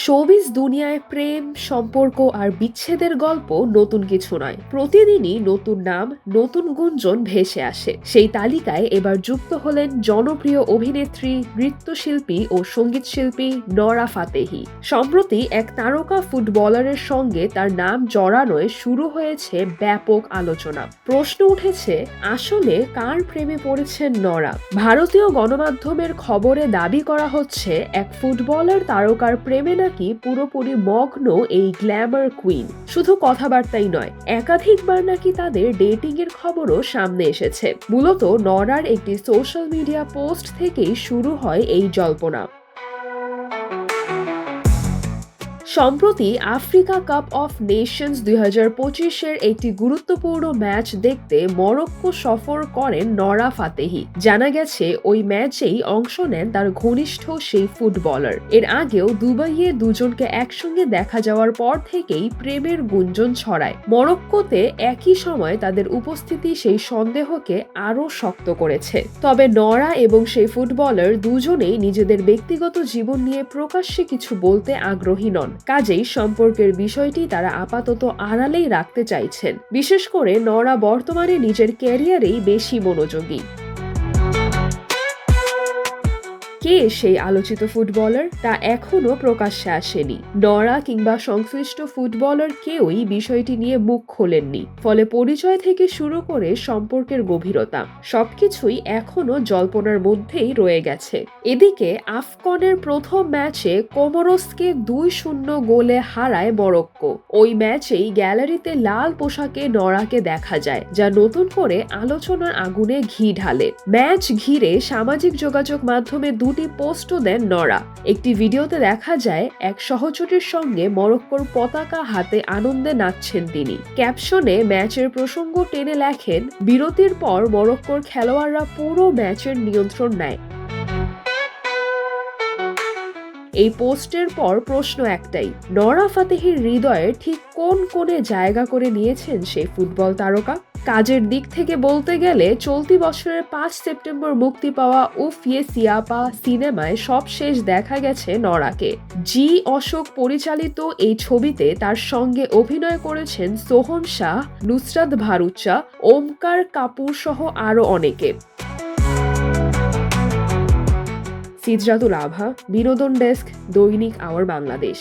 Showbiz দুনিয়ায় প্রেম, সম্পর্ক আর বিচ্ছেদের গল্প নতুন কিছু নয়। প্রতিদিনই নতুন নাম, নতুন গুঞ্জন ভেসে আসে। সেই তালিকায় এবার যুক্ত হলেন জনপ্রিয় অভিনেত্রী, নৃত্যশিল্পী ও সঙ্গীতশিল্পী নরা ফাতেহি। সম্প্রতি এক তারকা ফুটবলারের সঙ্গে তার নাম জড়ানোয় শুরু হয়েছে ব্যাপক আলোচনা। প্রশ্ন উঠেছে, আসলে কার প্রেমে পড়েছেন নরা? ভারতীয় গণমাধ্যমের খবরে দাবি করা হচ্ছে, এক ফুটবলার তারকার প্রেমে নাকি পুরোপুরি মগ্ন এই গ্ল্যামার কুইন। শুধু কথাবার্তাই নয়, একাধিকবার নাকি তাদের ডেটিং এর খবরও সামনে এসেছে। মূলত নরার একটি সোশ্যাল মিডিয়া পোস্ট থেকেই শুরু হয় এই জল্পনা। সম্প্রতি আফ্রিকা কাপ অফ নেশনস 2025-এর একটি গুরুত্বপূর্ণ ম্যাচ দেখতে মরক্কো সফর করেন নরা ফাতেহি। জানা গেছে, ওই ম্যাচেই অংশ নেন তার ঘনিষ্ঠ সেই ফুটবলার। এর আগেও দুবাইয়ে দুজনকে একসঙ্গে দেখা যাওয়ার পর থেকেই প্রেমের গুঞ্জন ছড়ায়। মরক্কোতে একই সময় তাদের উপস্থিতি সেই সন্দেহকে আরও শক্ত করেছে। তবে নরা এবং সেই ফুটবলার দুজনেই নিজেদের ব্যক্তিগত জীবন নিয়ে প্রকাশ্যে কিছু বলতে আগ্রহী নন। কাজেই সম্পর্কের বিষয়টি তারা আপাতত আড়ালেই রাখতে চাইছেন। বিশেষ করে নরা বর্তমানে নিজের ক্যারিয়ারেই বেশি মনোযোগী। কে সেই আলোচিত ফুটবলার তা এখনো প্রকাশ্যে আসেনি। নরা কিংবা সংশ্লিষ্ট ফুটবলার কেউই বিষয়টি নিয়ে মুখ খোলেননি। ফলে পরিচয় থেকে শুরু করে সম্পর্কের গভীরতা সবকিছুই এখনো জল্পনার মধ্যেই রয়ে গেছে। এদিকে আফকনের প্রথম ম্যাচে কোমোরোসকে 2-0 গোলে হারায় মরক্কো। ওই ম্যাচেই গ্যালারিতে লাল পোশাকে নরাকে দেখা যায়, যা নতুন করে আলোচনার আগুনে ঘি ঢালে। ম্যাচ ঘিরে সামাজিক যোগাযোগ মাধ্যমে দুটি পোস্টও দেন নরা। একটি ভিডিওতে দেখা যায়, এক সহচরীর সঙ্গে মরক্কোর পতাকা হাতে আনন্দে নাচছেন তিনি। ক্যাপশনে ম্যাচের প্রসঙ্গ টেনে লেখেন, বিরতির পর মরক্কোর খেলোয়াড়রা পুরো ম্যাচের নিয়ন্ত্রণ নেয়। এই পোস্টের পর প্রশ্ন একটাই, নরা ফাতেহির হৃদয়ে ঠিক কোন কোণে জায়গা করে নিয়েছেন সেই ফুটবল তারকা? কাজের দিক থেকে বলতে গেলে চলতি বছরের 5 সেপ্টেম্বর মুক্তি পাওয়া উফ ইয়ে সিয়াপা সিনেমায় সবশেষ দেখা গেছে নরাকে। জি অশোক পরিচালিত এই ছবিতে তার সঙ্গে অভিনয় করেছেন সোহম শাহ, নুসরাত ভারুচা, ওমকার কাপুর সহ আরও অনেকে। সিদরাতুল আভা, বিনোদন ডেস্ক, দৈনিক আওয়ার বাংলাদেশ।